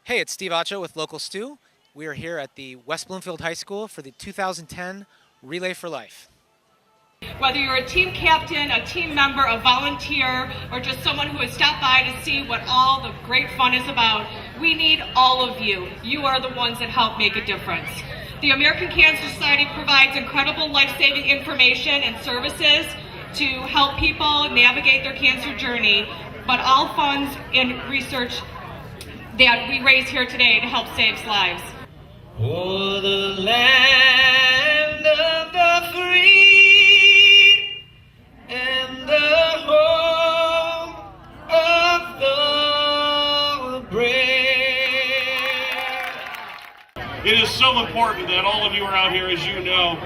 Hey, it's Steve Acho with Local Stew. We are here at the West Bloomfield High School for the 2010 Relay for Life. Whether you're a team captain, a team member, a volunteer, or just someone who has stopped by to see what all the great fun is about, we need all of you. You are the ones that help make a difference. The American Cancer Society provides incredible life-saving information and services to help people navigate their cancer journey, but all funds and research that we raise here today to help save lives. Oh, the land of the free and the home of the brave. It is so important that all of you are out here, as you know,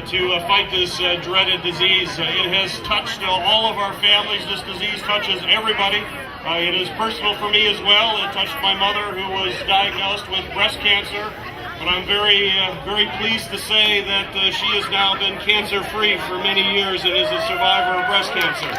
to fight this dreaded disease. It has touched all of our families. This disease touches everybody. It is personal for me as well. It touched my mother, who was diagnosed with breast cancer. But I'm very pleased to say that she has now been cancer-free for many years and is a survivor of breast cancer.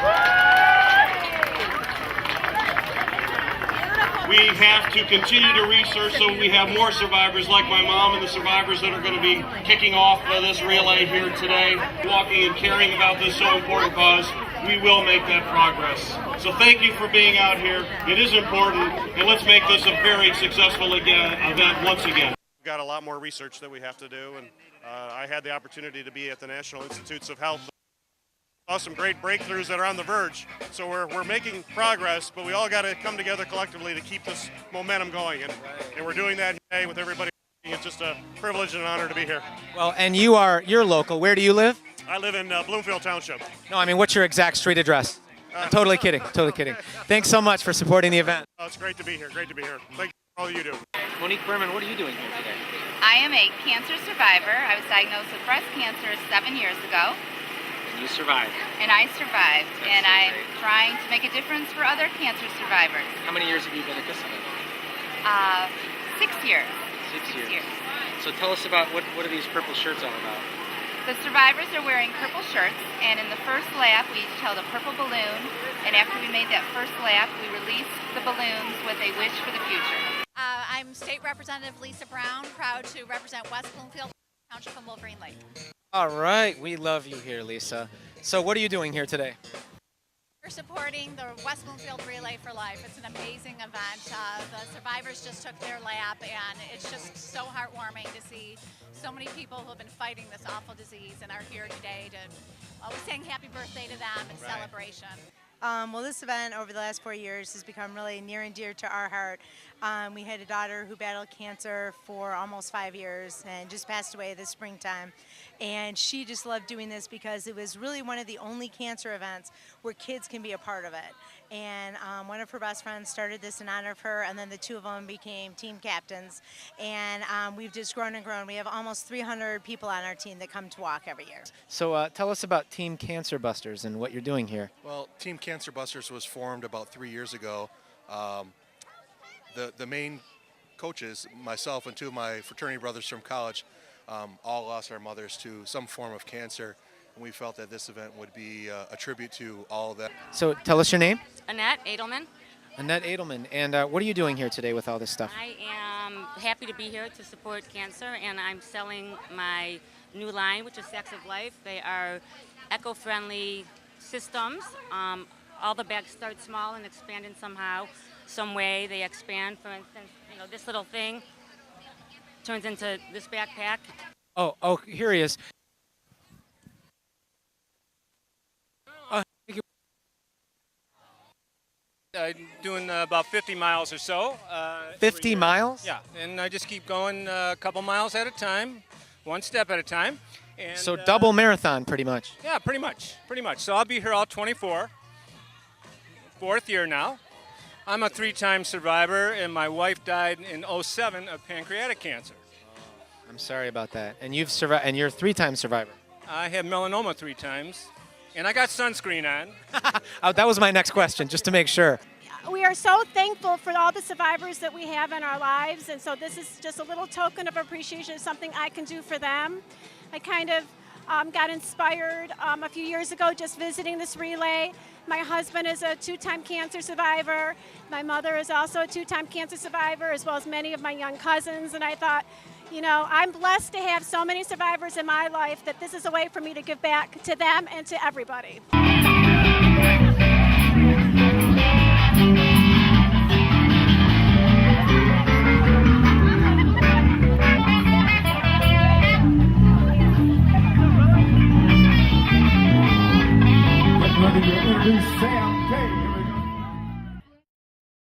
We have to continue to research so we have more survivors like my mom and the survivors that are going to be kicking off this relay here today, walking and caring about this so important cause. We will make that progress. So thank you for being out here. It is important, and let's make this a very successful event once again. We've got a lot more research that we have to do, and I had the opportunity to be at the National Institutes of Health. Saw some great breakthroughs that are on the verge. So we're making progress, but we all got to come together collectively to keep this momentum going, and we're doing that today with everybody. It's just a privilege and an honor to be here. Well, and you're local. Where do you live? I live in Bloomfield Township. No, I mean, what's your exact street address? I'm totally kidding. Totally kidding. Thanks so much for supporting the event. Oh, it's great to be here. Great to be here. Thank you for all you do. Monique Berman, what are you doing here today? I am a cancer survivor. I was diagnosed with breast cancer 7 years ago. And you survived. And I survived. That's and so I'm great. trying to make a difference for other cancer survivors. How many years have you been at this event? 6 years. 6 years. So tell us about what are these purple shirts all about? The survivors are wearing purple shirts, and in the first lap we each held a purple balloon, and after we made that first lap we released the balloons with a wish for the future. I'm State Representative Lisa Brown, proud to represent West Bloomfield Township and Wolverine Lake. All right, we love you here, Lisa. So what are you doing here today? We're supporting the West Bloomfield Relay for Life. It's an amazing event. The survivors just took their lap, and it's just so heartwarming to see so many people who have been fighting this awful disease and are here today to always saying happy birthday to them in celebration. Well, this event over the last 4 years has become really near and dear to our heart. We had a daughter who battled cancer for almost 5 years and just passed away this springtime. And she just loved doing this because it was really one of the only cancer events where kids can be a part of it. And one of her best friends started this in honor of her, and then the two of them became team captains. And we've just grown and grown. We have almost 300 people on our team that come to walk every year. So tell us about Team Cancer Busters and what you're doing here. Well, Team Cancer Busters was formed about 3 years ago. The main coaches, myself and two of my fraternity brothers from college, all lost our mothers to some form of cancer. And we felt that this event would be a tribute to all of that. So tell us your name. Annette Edelman. Annette Edelman. And what are you doing here today with all this stuff? I am happy to be here to support cancer, and I'm selling my new line, which is Sacks of Life. They are eco-friendly systems. All the bags start small and expand in some way. They expand. For instance, this little thing turns into this backpack. Oh, here he is. I'm doing about 50 miles or so. 50 miles? Yeah, and I just keep going a couple miles at a time, one step at a time. And, So double marathon, pretty much. Yeah, pretty much. So I'll be here all 24, fourth year now. I'm a 3-time survivor, and my wife died in '07 of pancreatic cancer. I'm sorry about that. And you've survived, and you're a 3-time survivor. I had melanoma 3 times, and I got sunscreen on. Oh, that was my next question, just to make sure. We are so thankful for all the survivors that we have in our lives, and so this is just a little token of appreciation, something I can do for them. I kind of got inspired a few years ago just visiting this relay. My husband is a 2-time cancer survivor. My mother is also a 2-time cancer survivor, as well as many of my young cousins. And I thought, you know, I'm blessed to have so many survivors in my life that this is a way for me to give back to them and to everybody. Ready to introduce Sam K.